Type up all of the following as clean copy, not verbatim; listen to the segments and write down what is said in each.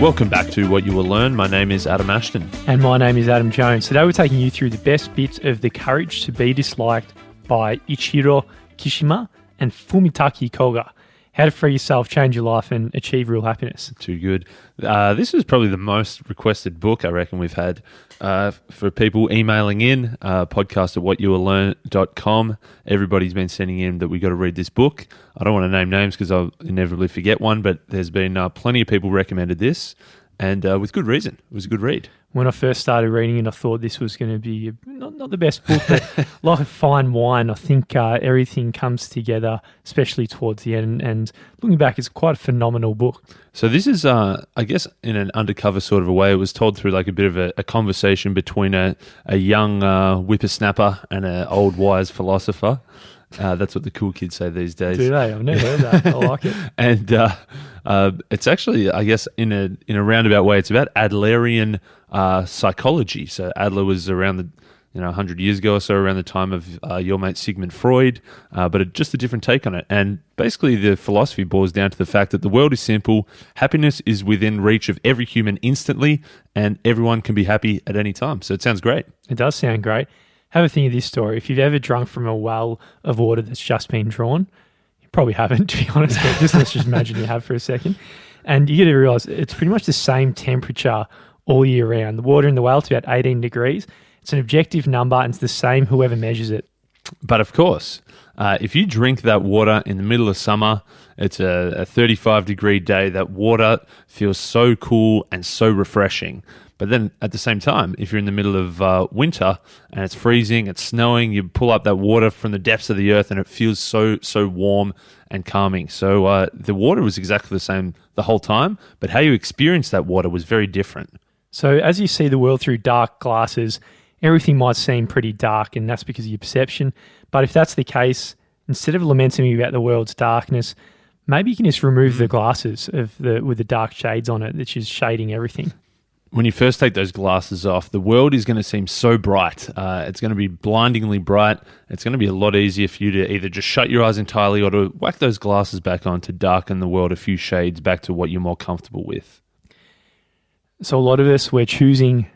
Welcome back to What You Will Learn. My name is Adam Ashton. And my name is Adam Jones. Today we're taking you through the best bits of The Courage to Be Disliked by Ichiro Kishima and Fumitaki Koga. How to free yourself, change your life, and achieve real happiness. Too good. This is probably the most requested book I reckon we've had for people emailing in, podcast at whatyouwilllearn.com. Everybody's been sending in that we got to read this book. I don't want to name names because I'll inevitably forget one, but there's been plenty of people recommended this, and with good reason. It was a good read. When I first started reading it, I thought this was going to be not the best book, but like a fine wine. I think everything comes together, especially towards the end. And looking back, it's quite a phenomenal book. So this is, I guess, in an undercover sort of a way. It was told through like a bit of a conversation between a young whippersnapper and an old wise philosopher. That's what the cool kids say these days. Do they? I've never heard that. I like it. And it's actually, I guess, in a roundabout way, it's about Adlerian psychology. So Adler was around 100 years ago or so, around the time of your mate Sigmund Freud, but just a different take on it. And basically the philosophy boils down to the fact that the world is simple, happiness is within reach of every human instantly, and everyone can be happy at any time. So it sounds great. It does sound great. Have a think of this story. If you've ever drunk from a well of water that's just been drawn, you probably haven't, to be honest, but let's just imagine you have for a second. And you got to realize it's pretty much the same temperature all year round. The water in the well is about 18 degrees. It's an objective number and it's the same whoever measures it. But of course, if you drink that water in the middle of summer, it's a 35-degree day, that water feels so cool and so refreshing. But then at the same time, if you're in the middle of winter and it's freezing, it's snowing, you pull up that water from the depths of the earth and it feels so warm and calming. So the water was exactly the same the whole time, but how you experienced that water was very different. So as you see the world through dark glasses, everything might seem pretty dark, and that's because of your perception. But if that's the case, instead of lamenting about the world's darkness, maybe you can just remove the glasses with the dark shades on it, which is shading everything. When you first take those glasses off, the world is going to seem so bright. It's going to be blindingly bright. It's going to be a lot easier for you to either just shut your eyes entirely or to whack those glasses back on to darken the world a few shades back to what you're more comfortable with. So a lot of us, we're choosing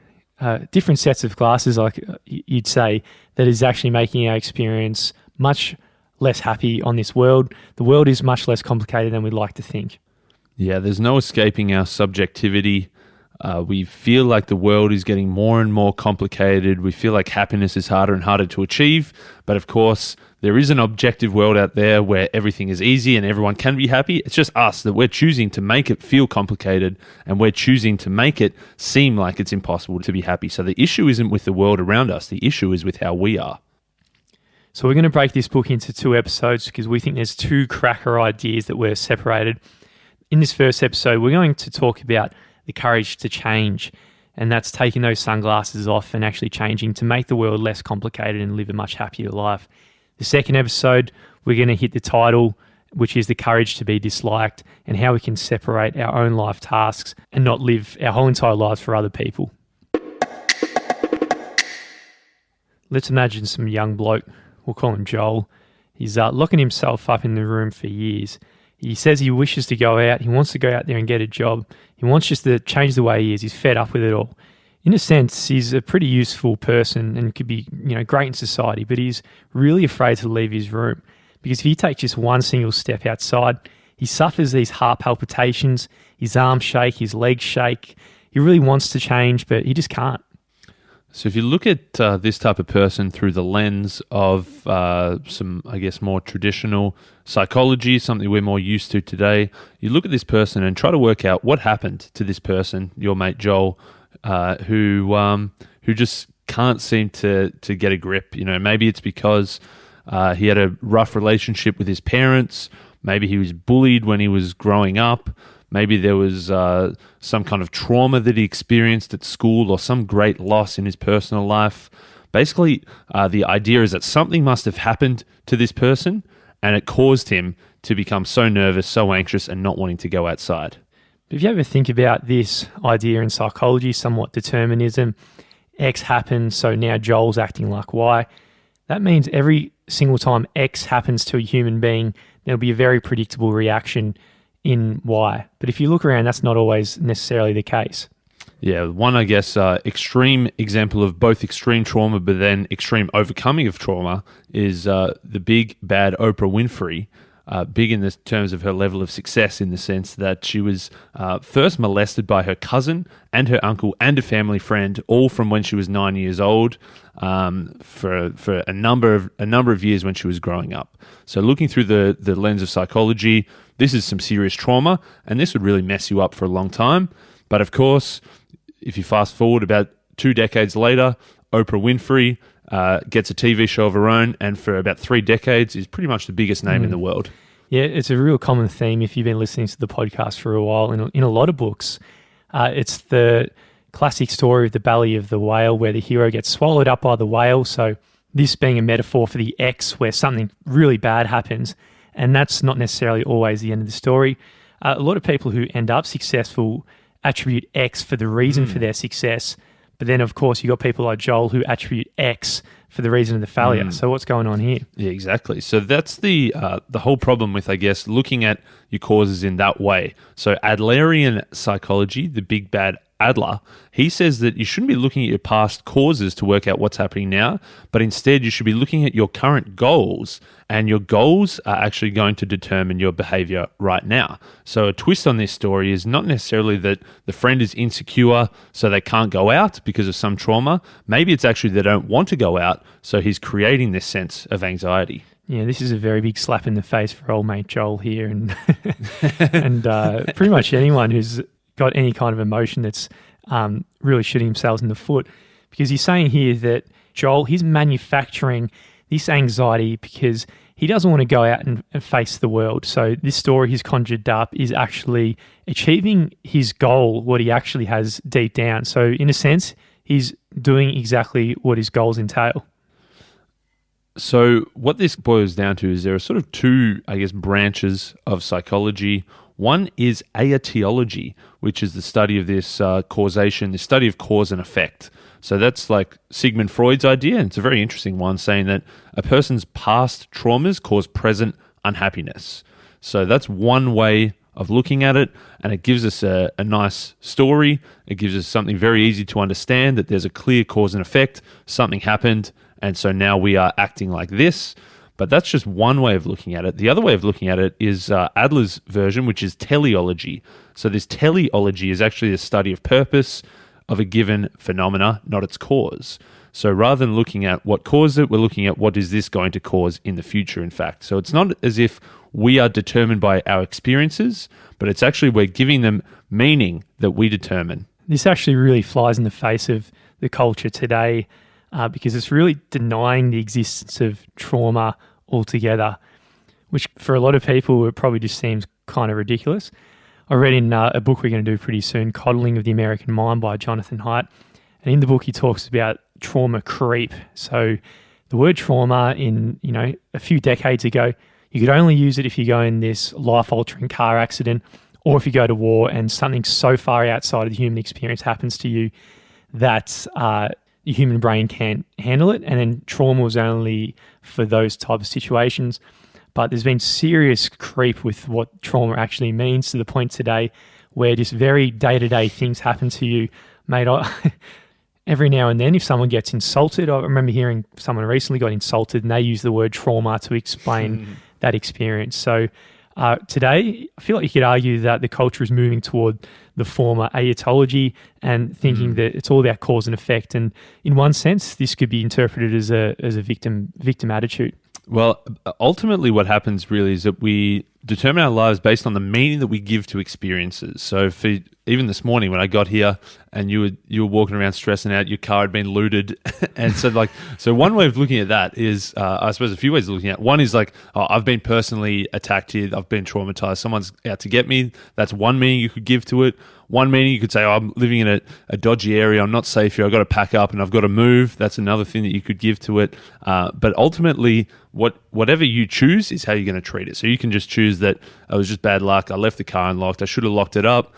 different sets of glasses, like you'd say, that is actually making our experience much less happy on this world. The world is much less complicated than we'd like to think. Yeah, there's no escaping our subjectivity. We feel like the world is getting more and more complicated. We feel like happiness is harder and harder to achieve. But of course, there is an objective world out there where everything is easy and everyone can be happy. It's just us that we're choosing to make it feel complicated, and we're choosing to make it seem like it's impossible to be happy. So the issue isn't with the world around us. The issue is with how we are. So we're going to break this book into 2 episodes because we think there's 2 cracker ideas that were separated. In this first episode, we're going to talk about the courage to change, and that's taking those sunglasses off and actually changing to make the world less complicated and live a much happier life. The second episode, we're going to hit the title, which is The Courage to Be Disliked, and how we can separate our own life tasks and not live our whole entire lives for other people. Let's imagine some young bloke, we'll call him Joel. He's locking himself up in the room for years. He says he wishes to go out. He wants to go out there and get a job. He wants just to change the way he is. He's fed up with it all. In a sense, he's a pretty useful person and could be, great in society, but he's really afraid to leave his room because if he takes just one single step outside, he suffers these heart palpitations, his arms shake, his legs shake. He really wants to change, but he just can't. So if you look at this type of person through the lens of some, I guess, more traditional psychology, something we're more used to today, you look at this person and try to work out what happened to this person, your mate Joel, who just can't seem to get a grip. Maybe it's because he had a rough relationship with his parents. Maybe he was bullied when he was growing up. Maybe there was some kind of trauma that he experienced at school or some great loss in his personal life. Basically, the idea is that something must have happened to this person and it caused him to become so nervous, so anxious, and not wanting to go outside. But if you ever think about this idea in psychology, somewhat determinism, X happened, so now Joel's acting like Y. That means every single time X happens to a human being, there'll be a very predictable reaction in Y. But if you look around, that's not always necessarily the case. Yeah, one, I guess, extreme example of both extreme trauma but then extreme overcoming of trauma is the big, bad Oprah Winfrey. Big in the terms of her level of success, in the sense that she was first molested by her cousin and her uncle and a family friend, all from when she was 9 years old, for a number of years when she was growing up. So looking through the lens of psychology, this is some serious trauma, and this would really mess you up for a long time. But of course, if you fast forward about 2 decades later, Oprah Winfrey gets a TV show of her own, and for about 3 decades is pretty much the biggest name in the world. Yeah, it's a real common theme if you've been listening to the podcast for a while. In a lot of books, it's the classic story of the belly of the whale, where the hero gets swallowed up by the whale. So this being a metaphor for the X, where something really bad happens, and that's not necessarily always the end of the story. A lot of people who end up successful attribute X for the reason for their success. But then, of course, you got people like Joel who attribute X for the reason of the failure. So what's going on here? Yeah, exactly. So that's the whole problem with, I guess, looking at your causes in that way. So Adlerian psychology, the big bad Adler, he says that you shouldn't be looking at your past causes to work out what's happening now, but instead you should be looking at your current goals, and your goals are actually going to determine your behavior right now. So a twist on this story is not necessarily that the friend is insecure so they can't go out because of some trauma. Maybe it's actually they don't want to go out, so he's creating this sense of anxiety. Yeah, this is a very big slap in the face for old mate Joel here, and and pretty much anyone who's got any kind of emotion that's really shooting themselves in the foot, because he's saying here that Joel, he's manufacturing this anxiety because he doesn't want to go out and face the world. So this story he's conjured up is actually achieving his goal, what he actually has deep down. So in a sense, he's doing exactly what his goals entail. So what this boils down to is there are sort of 2, I guess, branches of psychology. One is teleology, which is the study of this causation, the study of cause and effect. So that's like Sigmund Freud's idea, and it's a very interesting one, saying that a person's past traumas cause present unhappiness. So that's one way of looking at it, and it gives us a nice story. It gives us something very easy to understand, that there's a clear cause and effect. Something happened, and so now we are acting like this. But that's just one way of looking at it. The other way of looking at it is Adler's version, which is teleology. So this teleology is actually the study of purpose of a given phenomena, not its cause. So rather than looking at what caused it, we're looking at what is this going to cause in the future, in fact. So it's not as if we are determined by our experiences, but it's actually we're giving them meaning that we determine. This actually really flies in the face of the culture today, because it's really denying the existence of trauma altogether, which for a lot of people it probably just seems kind of ridiculous. I read in a book we're going to do pretty soon, Coddling of the American Mind by Jonathan Haidt, and in the book he talks about trauma creep. So the word trauma in, a few decades ago, you could only use it if you go in this life-altering car accident, or if you go to war and something so far outside of the human experience happens to you that the human brain can't handle it, and then trauma was only for those types of situations. But there's been serious creep with what trauma actually means, to the point today where just very day-to-day things happen to you. Mate, every now and then if someone gets insulted, I remember hearing someone recently got insulted and they use the word trauma to explain that experience. So today, I feel like you could argue that the culture is moving toward the former aetology and thinking that it's all about cause and effect. And in one sense, this could be interpreted as a victim attitude. Well, ultimately what happens really is that we determine our lives based on the meaning that we give to experiences. So for even this morning when I got here and you were walking around stressing out, your car had been looted. And so one way of looking at that is, I suppose a few ways of looking at it. One is like, I've been personally attacked here. I've been traumatized. Someone's out to get me. That's one meaning you could give to it. One meaning you could say, I'm living in a dodgy area. I'm not safe here. I've got to pack up and I've got to move. That's another thing that you could give to it. But ultimately, whatever you choose is how you're going to treat it. So you can just choose that it was just bad luck. I left the car unlocked. I should have locked it up.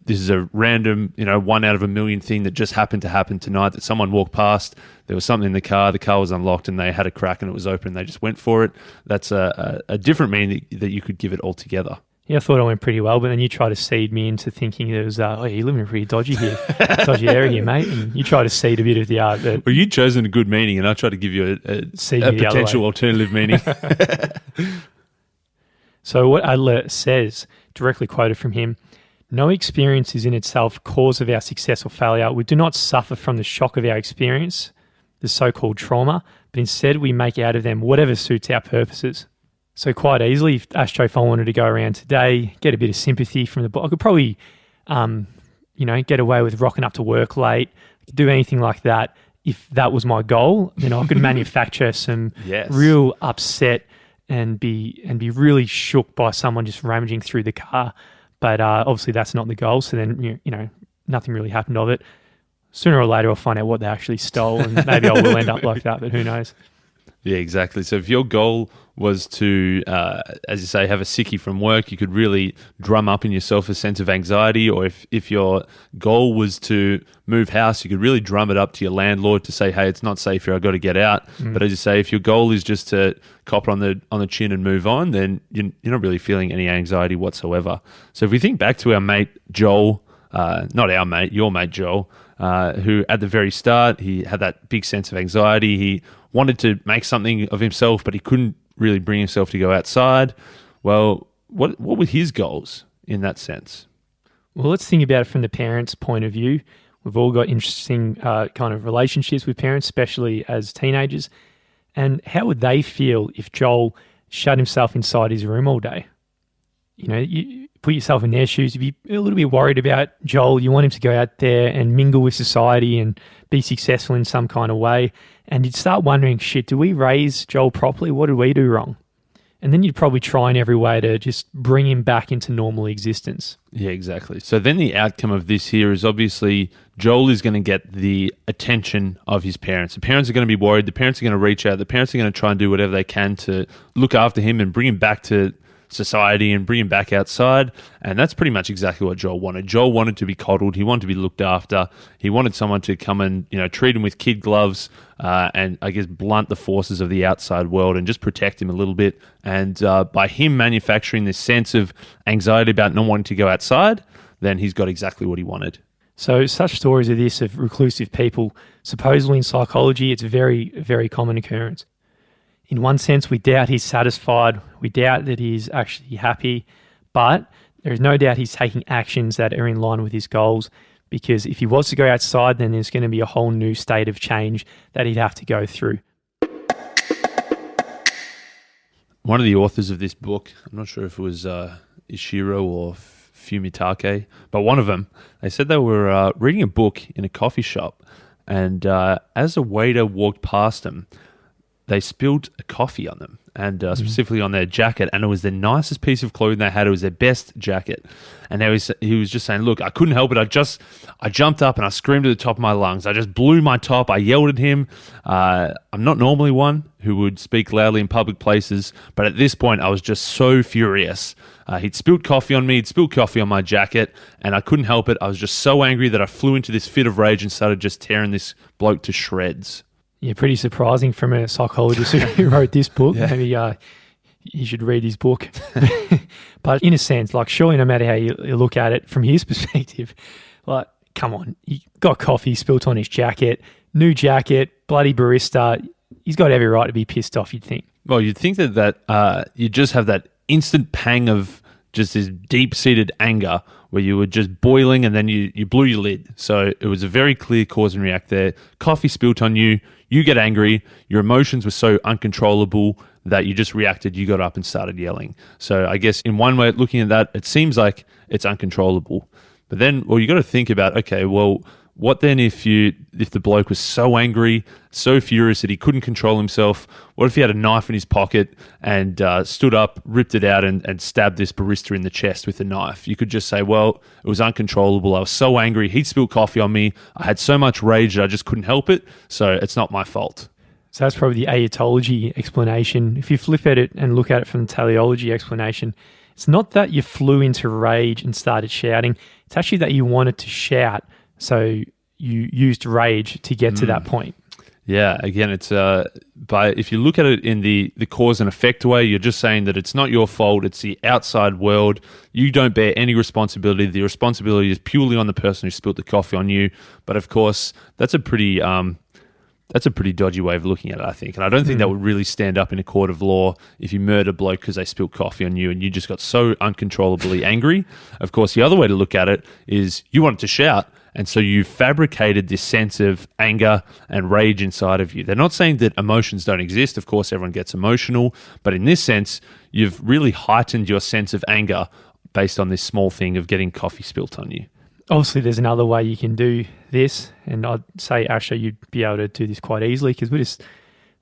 This is a random, 1 out of a million thing that just happened to happen tonight, that someone walked past. There was something in the car was unlocked and they had a crack and it was open. They just went for it. That's a different meaning that you could give it altogether. Yeah, I thought I went pretty well, but then you try to seed me into thinking it was, oh, you're living pretty dodgy area here, mate. And you try to seed a bit of the art. Well, you chosen a good meaning, and I tried to give you a potential alternative meaning. So what Adler says, directly quoted from him, no experience is in itself cause of our success or failure. We do not suffer from the shock of our experience, the so-called trauma, but instead we make out of them whatever suits our purposes. So quite easily, if I wanted to go around today, get a bit of sympathy from the book, I could probably, get away with rocking up to work late, do anything like that. If that was my goal, then I could manufacture some real upset and be really shook by someone just rummaging through the car. But obviously that's not the goal. So then, nothing really happened of it. Sooner or later, I'll find out what they actually stole, and maybe I will end up like that, but who knows? Yeah, exactly. So if your goal was to, as you say, have a sickie from work, you could really drum up in yourself a sense of anxiety. Or if your goal was to move house, you could really drum it up to your landlord to say, hey, it's not safe here, I've got to get out. But as you say, if your goal is just to cop it on the chin and move on, then you're not really feeling any anxiety whatsoever. So if we think back to our mate Joel, not our mate, your mate Joel, who at the very start, he had that big sense of anxiety. He wanted to make something of himself, but he couldn't really bring himself to go outside. Well, what were his goals in that sense? Well, let's think about it from the parents' point of view. We've all got interesting kind of relationships with parents, especially as teenagers. And how would they feel if Joel shut himself inside his room all day? You put yourself in their shoes, you'd be a little bit worried about Joel. You want him to go out there and mingle with society and be successful in some kind of way. And you'd start wondering, shit, do we raise Joel properly? What did we do wrong? And then you'd probably try in every way to just bring him back into normal existence. Yeah, exactly. So then the outcome of this here is obviously Joel is going to get the attention of his parents. The parents are going to be worried. The parents are going to reach out. The parents are going to try and do whatever they can to look after him and bring him back to society and bring him back outside. And that's pretty much exactly what Joel wanted. Joel wanted to be coddled. He wanted to be looked after. He wanted someone to come and treat him with kid gloves and I guess blunt the forces of the outside world and just protect him a little bit. And by him manufacturing this sense of anxiety about not wanting to go outside, then he's got exactly what he wanted. So such stories of this, of reclusive people, supposedly in psychology, it's a very, very common occurrence. In one sense, we doubt he's satisfied. We doubt that he's actually happy. But there is no doubt he's taking actions that are in line with his goals, because if he was to go outside, then there's going to be a whole new state of change that he'd have to go through. One of the authors of this book, I'm not sure if it was Ishiro or Fumitake, but one of them, they said they were reading a book in a coffee shop, and as a waiter walked past them, they spilled a coffee on them, and specifically on their jacket, and it was the nicest piece of clothing they had. It was their best jacket. And he was just saying, look, I couldn't help it. I jumped up and I screamed at the top of my lungs. I just blew my top. I yelled at him. I'm not normally one who would speak loudly in public places, but at this point I was just so furious. He'd spilled coffee on me. He'd spilled coffee on my jacket, and I couldn't help it. I was just so angry that I flew into this fit of rage and started just tearing this bloke to shreds. Yeah, pretty surprising from a psychologist who wrote this book. Yeah. Maybe you should read his book. But in a sense, like, surely no matter how you look at it from his perspective, like, come on, he got coffee spilt on his jacket, new jacket, bloody barista. He's got every right to be pissed off, you'd think. Well, you'd think that you just have that instant pang of just this deep-seated anger where you were just boiling and then you blew your lid. So it was a very clear cause and react there. Coffee spilt on you. You get angry. Your emotions were so uncontrollable that you just reacted. You got up and started yelling. So I guess in one way, looking at that, it seems like it's uncontrollable. But then, well, you got to think about, okay, well, what then if the bloke was so angry, so furious that he couldn't control himself? What if he had a knife in his pocket and stood up, ripped it out and stabbed this barista in the chest with a knife? You could just say, well, it was uncontrollable. I was so angry. He'd spilled coffee on me. I had so much rage that I just couldn't help it. So it's not my fault. So that's probably the Ayatology explanation. If you flip at it and look at it from the Teleology explanation, it's not that you flew into rage and started shouting. It's actually that you wanted to shout. So you used rage to get to that point. Yeah, again, it's if you look at it in the cause and effect way, you're just saying that it's not your fault, it's the outside world. You don't bear any responsibility. The responsibility is purely on the person who spilled the coffee on you. But of course, that's a pretty dodgy way of looking at it, I think. And I don't think that would really stand up in a court of law if you murdered a bloke because they spilled coffee on you and you just got so uncontrollably angry. Of course, the other way to look at it is you wanted to shout, and so you fabricated this sense of anger and rage inside of you. They're not saying that emotions don't exist. Of course, everyone gets emotional. But in this sense, you've really heightened your sense of anger based on this small thing of getting coffee spilt on you. Obviously, there's another way you can do this, and I'd say, Asher, you'd be able to do this quite easily because we're just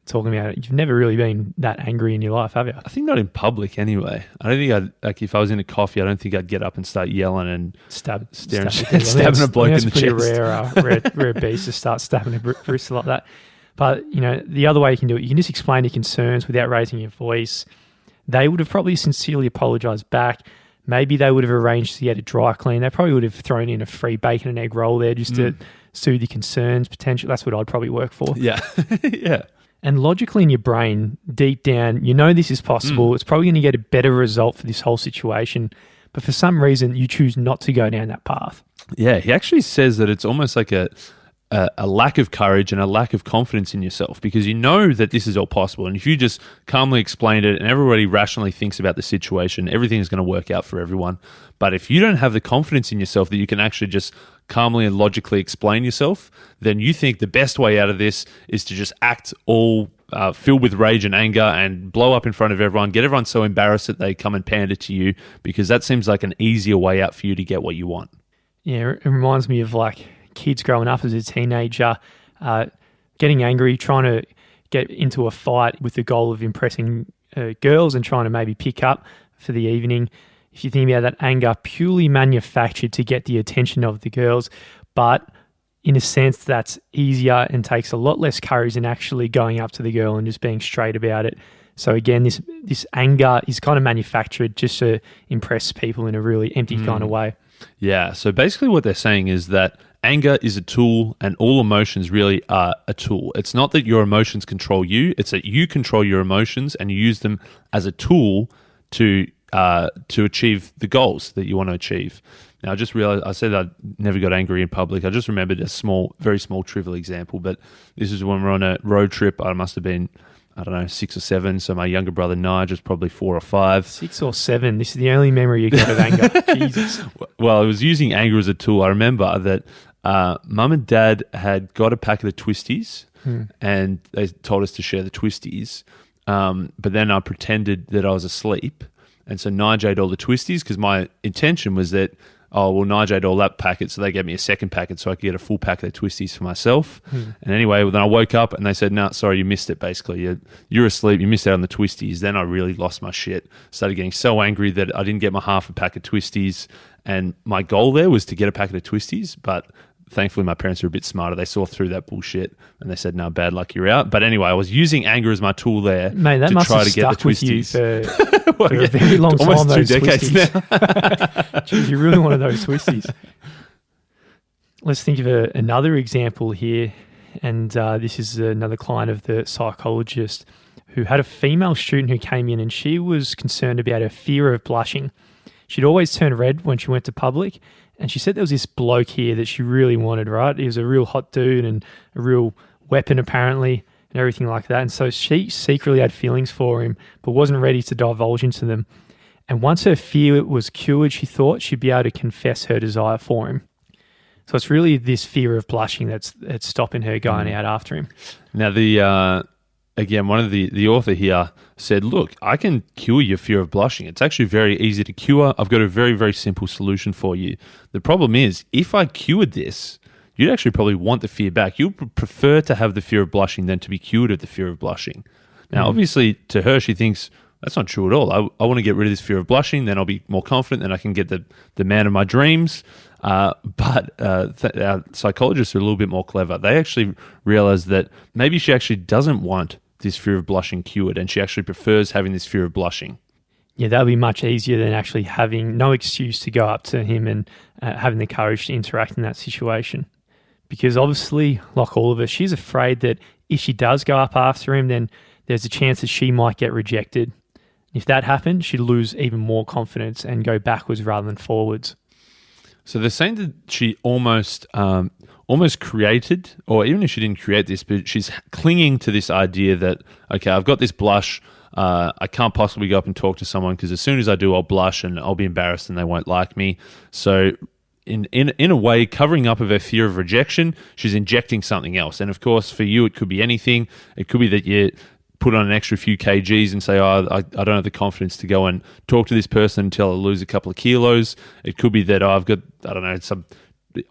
talking about it. You've never really been that angry in your life, have you? I think not in public anyway. I don't think if I was in a coffee, I don't think I'd get up and start yelling and stabbing a bloke in the chest. It's pretty rare beast to start stabbing a Brewster like that. But, the other way you can do it, you can just explain your concerns without raising your voice. They would have probably sincerely apologised back. Maybe they would have arranged to get a dry clean. They probably would have thrown in a free bacon and egg roll there just to soothe your concerns, potentially. That's what I'd probably work for. Yeah. Yeah. And logically in your brain, deep down, this is possible. It's probably going to get a better result for this whole situation. But for some reason, you choose not to go down that path. Yeah, he actually says that it's almost like a lack of courage and a lack of confidence in yourself because you know that this is all possible. And if you just calmly explain it and everybody rationally thinks about the situation, everything is going to work out for everyone. But if you don't have the confidence in yourself that you can actually just calmly and logically explain yourself, then you think the best way out of this is to just act all filled with rage and anger and blow up in front of everyone, get everyone so embarrassed that they come and pander to you because that seems like an easier way out for you to get what you want. Yeah, it reminds me of like kids growing up as a teenager, getting angry, trying to get into a fight with the goal of impressing girls and trying to maybe pick up for the evening. If you think about that anger purely manufactured to get the attention of the girls, but in a sense that's easier and takes a lot less courage than actually going up to the girl and just being straight about it. So again, this anger is kind of manufactured just to impress people in a really empty kind of way. Yeah, so basically what they're saying is that anger is a tool and all emotions really are a tool. It's not that your emotions control you, it's that you control your emotions and you use them as a tool to achieve the goals that you want to achieve. Now, I just realized I said I never got angry in public. I just remembered a very small, trivial example, but this is when we're on a road trip. I must have been, 6 or 7. So my younger brother, Nige, was probably 4 or 5. 6 or 7. This is the only memory you got of anger. Jesus. Well, I was using anger as a tool. I remember that Mum and Dad had got a packet of twisties and they told us to share the twisties. But then I pretended that I was asleep. And so Nige ate all the twisties because my intention was that, Nige ate all that packet, so they gave me a second packet so I could get a full packet of twisties for myself. And anyway, then I woke up and they said, no, sorry, you missed it, basically. You're asleep, you missed out on the twisties. Then I really lost my shit. Started getting so angry that I didn't get my half a pack of twisties. And my goal there was to get a packet of twisties, but thankfully my parents are a bit smarter. They saw through that bullshit and they said, no, bad luck, you're out. But anyway, I was using anger as my tool there. Mate, that to must try have to get stuck the with you twisties. for a very long time. Almost 2 those decades twisties. now. Jeez, you really wanted those twisties. Let's think of another example here. And this is another client of the psychologist who had a female student who came in and she was concerned about her fear of blushing. She'd always turn red when she went to public. And she said there was this bloke here that she really wanted, right? He was a real hot dude and a real weapon apparently and everything like that. And so she secretly had feelings for him but wasn't ready to divulge into them. And once her fear was cured, she thought she'd be able to confess her desire for him. So it's really this fear of blushing that's stopping her going out after him. Now, again, one of the author here said, look, I can cure your fear of blushing. It's actually very easy to cure. I've got a very, very simple solution for you. The problem is, if I cured this, you'd actually probably want the fear back. You'd prefer to have the fear of blushing than to be cured of the fear of blushing. Now, obviously, to her, she thinks, that's not true at all. I want to get rid of this fear of blushing, then I'll be more confident, then I can get the man of my dreams. But our psychologists are a little bit more clever. They actually realize that maybe she actually doesn't want this fear of blushing cured, and she actually prefers having this fear of blushing. Yeah, that would be much easier than actually having no excuse to go up to him and having the courage to interact in that situation. Because obviously, like all of us, she's afraid that if she does go up after him, then there's a chance that she might get rejected. If that happened, she'd lose even more confidence and go backwards rather than forwards. So they're saying that she almost created, or even if she didn't create this, but she's clinging to this idea that, okay, I've got this blush, I can't possibly go up and talk to someone because as soon as I do, I'll blush and I'll be embarrassed and they won't like me. So in a way, covering up of her fear of rejection, she's injecting something else. And of course, for you, it could be anything. It could be that you put on an extra few kgs and say, I don't have the confidence to go and talk to this person until I lose a couple of kilos. It could be that I've got, I don't know, some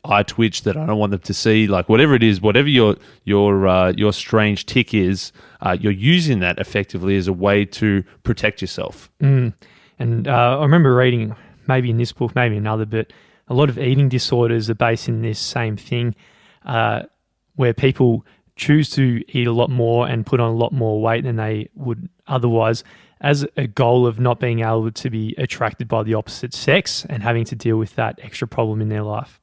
eye twitch that I don't want them to see. Like whatever it is, whatever your strange tick is, you're using that effectively as a way to protect yourself. And I remember reading, maybe in this book, maybe another, but a lot of eating disorders are based in this same thing, where people choose to eat a lot more and put on a lot more weight than they would otherwise, as a goal of not being able to be attracted by the opposite sex and having to deal with that extra problem in their life.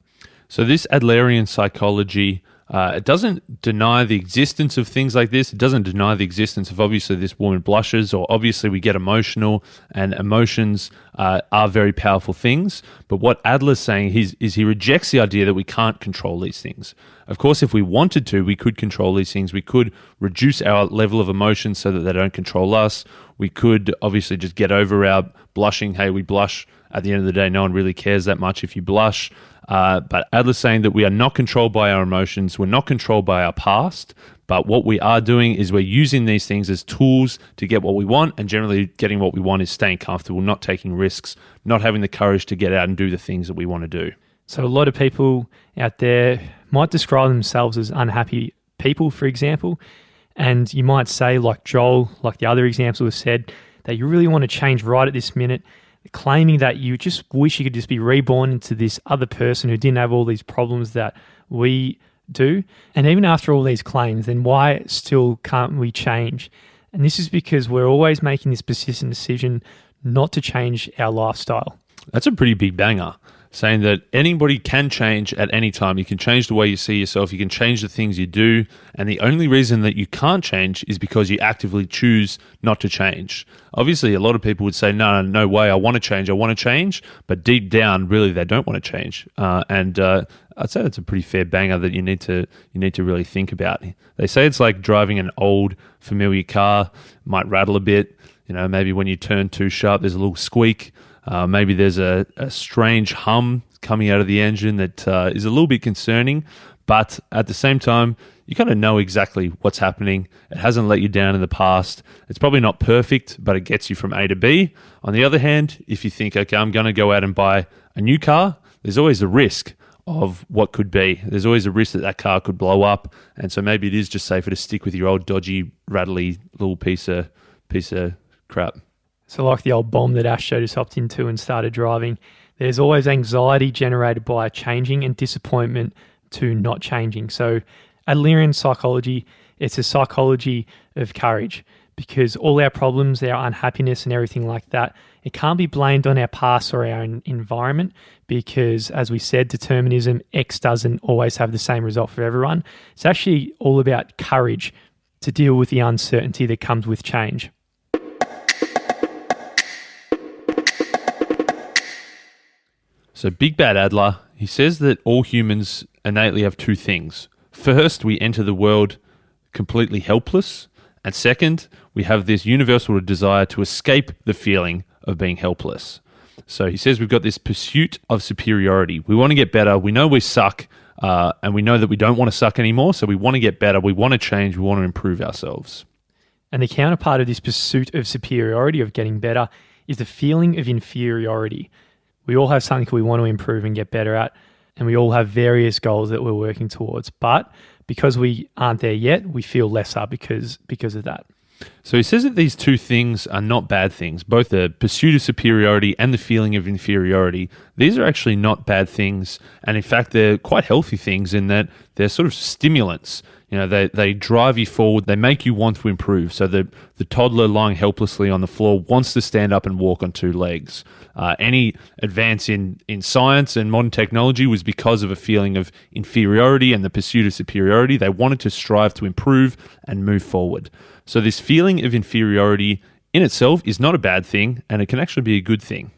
So this Adlerian psychology, it doesn't deny the existence of things like this. It doesn't deny the existence of obviously this woman blushes, or obviously we get emotional, and emotions are very powerful things. But what Adler's saying is he rejects the idea that we can't control these things. Of course, if we wanted to, we could control these things. We could reduce our level of emotion so that they don't control us. We could obviously just get over our blushing. Hey, we blush. At the end of the day, no one really cares that much if you blush. But Adler's saying that we are not controlled by our emotions. We're not controlled by our past. But what we are doing is we're using these things as tools to get what we want. And generally getting what we want is staying comfortable, not taking risks, not having the courage to get out and do the things that we want to do. So a lot of people out there might describe themselves as unhappy people, for example. And you might say, like Joel, like the other example was said, that you really want to change right at this minute, claiming that you just wish you could just be reborn into this other person who didn't have all these problems that we do. And even after all these claims, then why still can't we change? And this is because we're always making this persistent decision not to change our lifestyle. That's a pretty big banger, saying that anybody can change at any time. You can change the way you see yourself. You can change the things you do. And the only reason that you can't change is because you actively choose not to change. Obviously, a lot of people would say, no way, I want to change. But deep down, really, they don't want to change. And I'd say that's a pretty fair banger that you need to really think about. They say it's like driving an old, familiar car. It might rattle a bit. You know, maybe when you turn too sharp, there's a little squeak. Maybe there's a strange hum coming out of the engine that is a little bit concerning, but at the same time, you kind of know exactly what's happening. It hasn't let you down in the past. It's probably not perfect, but it gets you from A to B. On the other hand, if you think, okay, I'm going to go out and buy a new car, there's always a risk of what could be. There's always a risk that car could blow up, and so maybe it is just safer to stick with your old dodgy, rattly little piece of crap. So like the old bomb that Ash just hopped into and started driving, there's always anxiety generated by changing and disappointment to not changing. So Adlerian psychology, it's a psychology of courage, because all our problems, our unhappiness and everything like that, it can't be blamed on our past or our environment, because as we said, determinism, X doesn't always have the same result for everyone. It's actually all about courage to deal with the uncertainty that comes with change. So Big Bad Adler, he says that all humans innately have two things. First, we enter the world completely helpless. And second, we have this universal desire to escape the feeling of being helpless. So he says we've got this pursuit of superiority. We want to get better. We know we suck, and we know that we don't want to suck anymore. So we want to get better. We want to change. We want to improve ourselves. And the counterpart of this pursuit of superiority, of getting better, is the feeling of inferiority. We all have something we want to improve and get better at, and we all have various goals that we're working towards. But because we aren't there yet, we feel lesser because of that. So he says that these two things are not bad things, both the pursuit of superiority and the feeling of inferiority. These are actually not bad things, and in fact, they're quite healthy things in that they're sort of stimulants. They drive you forward. They make you want to improve. So the toddler lying helplessly on the floor wants to stand up and walk on two legs. Any advance in science and modern technology was because of a feeling of inferiority and the pursuit of superiority. They wanted to strive to improve and move forward. So this feeling of inferiority in itself is not a bad thing, and it can actually be a good thing.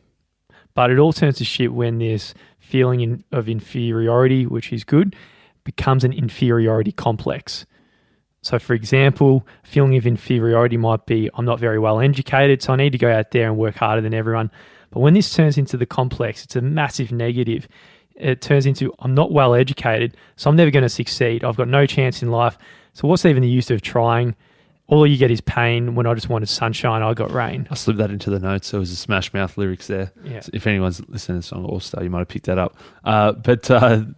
But it all turns to shit when this feeling of inferiority, which is good, becomes an inferiority complex. So, for example, a feeling of inferiority might be, I'm not very well educated, so I need to go out there and work harder than everyone. But when this turns into the complex, it's a massive negative. It turns into, I'm not well educated, so I'm never going to succeed. I've got no chance in life. So what's even the use of trying? All you get is pain. When I just wanted sunshine, I got rain. I slipped that into the notes. There was a Smash Mouth lyrics there. Yeah. So if anyone's listening to the song All Star, you might have picked that up. But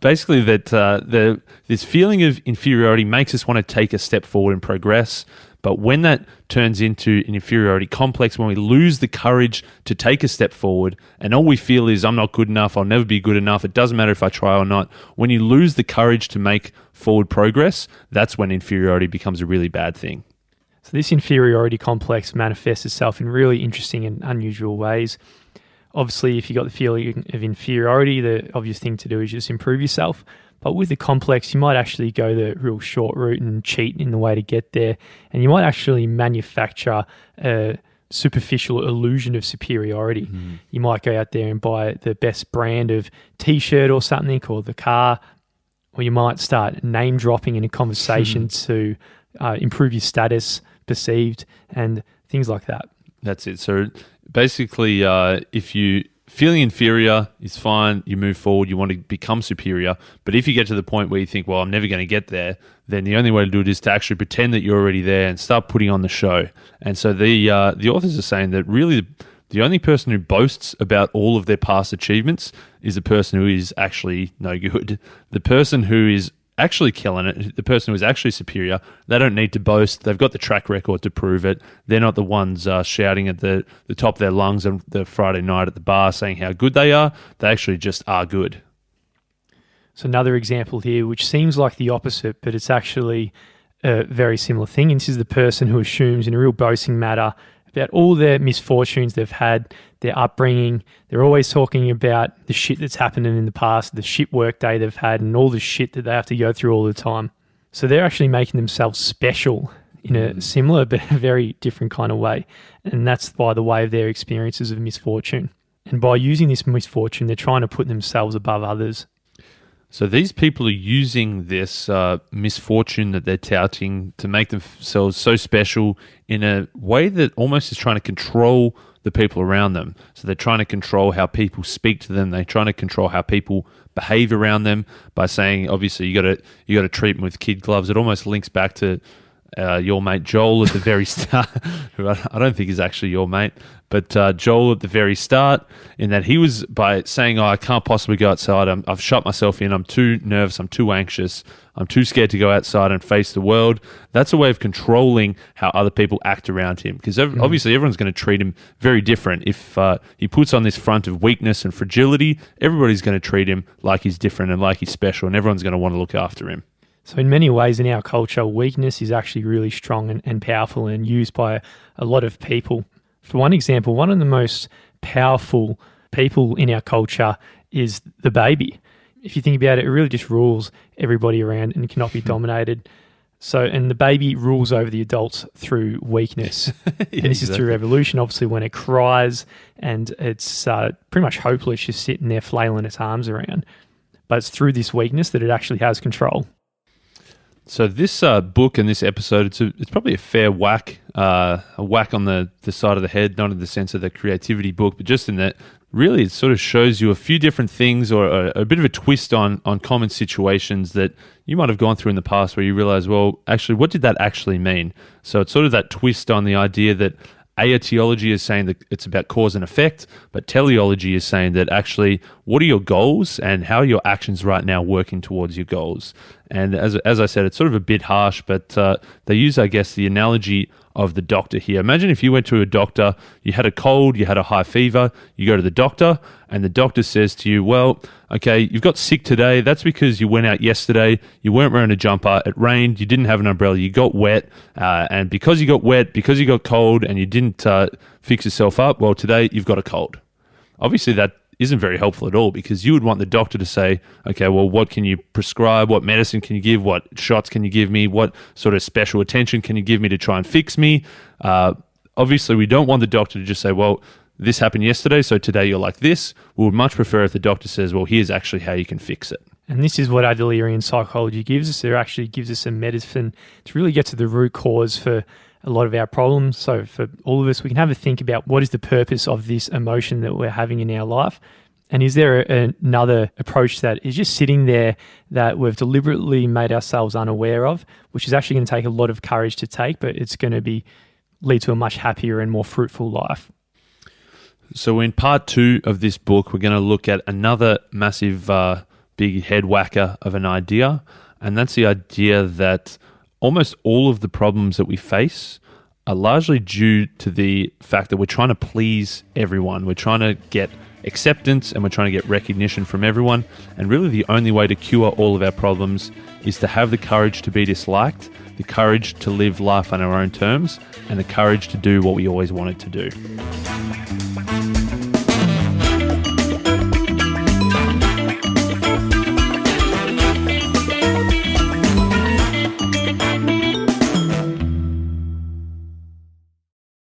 basically, this feeling of inferiority makes us want to take a step forward and progress. But when that turns into an inferiority complex, when we lose the courage to take a step forward, and all we feel is, I'm not good enough, I'll never be good enough, it doesn't matter if I try or not. When you lose the courage to make forward progress, that's when inferiority becomes a really bad thing. So this inferiority complex manifests itself in really interesting and unusual ways. Obviously, if you've got the feeling of inferiority, the obvious thing to do is just improve yourself. But with the complex, you might actually go the real short route and cheat in the way to get there. And you might actually manufacture a superficial illusion of superiority. Mm-hmm. You might go out there and buy the best brand of T-shirt or something, or the car, or you might start name dropping in a conversation to improve your status, perceived, and things like that. That's it. So basically, if you feeling inferior is fine, you move forward, you want to become superior. But if you get to the point where you think, well, I'm never going to get there, then the only way to do it is to actually pretend that you're already there and start putting on the show. And so the authors are saying that really the only person who boasts about all of their past achievements is the person who is actually no good. The person who is actually killing it, the person who is actually superior, they don't need to boast. They've got the track record to prove it. They're not the ones shouting at the top of their lungs on the Friday night at the bar saying how good they are. They actually just are good. So another example here, which seems like the opposite, but it's actually a very similar thing. And this is the person who assumes in a real boasting matter about all their misfortunes they've had, their upbringing. They're always talking about the shit that's happened in the past, the shit work day they've had, and all the shit that they have to go through all the time. So they're actually making themselves special in a similar but a very different kind of way. And that's by the way of their experiences of misfortune. And by using this misfortune, they're trying to put themselves above others. So these people are using this misfortune that they're touting to make themselves so special in a way that almost is trying to control the people around them. So they're trying to control how people speak to them. They're trying to control how people behave around them by saying, obviously, you got to treat them with kid gloves. It almost links back to your mate Joel at the very start, who I don't think is actually your mate, but Joel at the very start, in that he was by saying, I can't possibly go outside. I've shut myself in. I'm too nervous. I'm too anxious. I'm too scared to go outside and face the world. That's a way of controlling how other people act around him, because obviously everyone's going to treat him very different. If he puts on this front of weakness and fragility, everybody's going to treat him like he's different and like he's special, and everyone's going to want to look after him. So in many ways in our culture, weakness is actually really strong and powerful and used by a lot of people. For one example, one of the most powerful people in our culture is the baby. If you think about it, it really just rules everybody around and cannot be dominated. So, and the baby rules over the adults through weakness. And this is through evolution, obviously, when it cries and it's pretty much hopeless just sitting there flailing its arms around. But it's through this weakness that it actually has control. So this book and this episode, it's probably a fair whack, a whack on the side of the head, not in the sense of the creativity book, but just in that really it sort of shows you a few different things, or a bit of a twist on common situations that you might have gone through in the past where you realize, well, actually, what did that actually mean? So it's sort of that twist on the idea that Theology is saying that it's about cause and effect, but teleology is saying that actually, what are your goals and how are your actions right now working towards your goals? And as I said, it's sort of a bit harsh, but they use, I guess, the analogy of the doctor here. Imagine if you went to a doctor, you had a cold, you had a high fever, you go to the doctor, and the doctor says to you, well, okay, you've got sick today. That's because you went out yesterday, you weren't wearing a jumper, it rained, you didn't have an umbrella, you got wet, and because you got wet, because you got cold, and you didn't fix yourself up, well, today you've got a cold. Obviously, that isn't very helpful at all, because you would want the doctor to say, okay, well, what can you prescribe? What medicine can you give? What shots can you give me? What sort of special attention can you give me to try and fix me? Obviously, we don't want the doctor to just say, well, this happened yesterday, so today you're like this. We would much prefer if the doctor says, well, here's actually how you can fix it. And this is what Adlerian psychology gives us. It actually gives us a medicine to really get to the root cause for a lot of our problems. So for all of us, we can have a think about what is the purpose of this emotion that we're having in our life. And is there another approach that is just sitting there that we've deliberately made ourselves unaware of, which is actually going to take a lot of courage to take, but it's going to lead to a much happier and more fruitful life. So in part 2 of this book, we're going to look at another massive big head whacker of an idea, and that's the idea that almost all of the problems that we face are largely due to the fact that we're trying to please everyone. We're trying to get acceptance and we're trying to get recognition from everyone. And really the only way to cure all of our problems is to have the courage to be disliked, the courage to live life on our own terms, and the courage to do what we always wanted to do.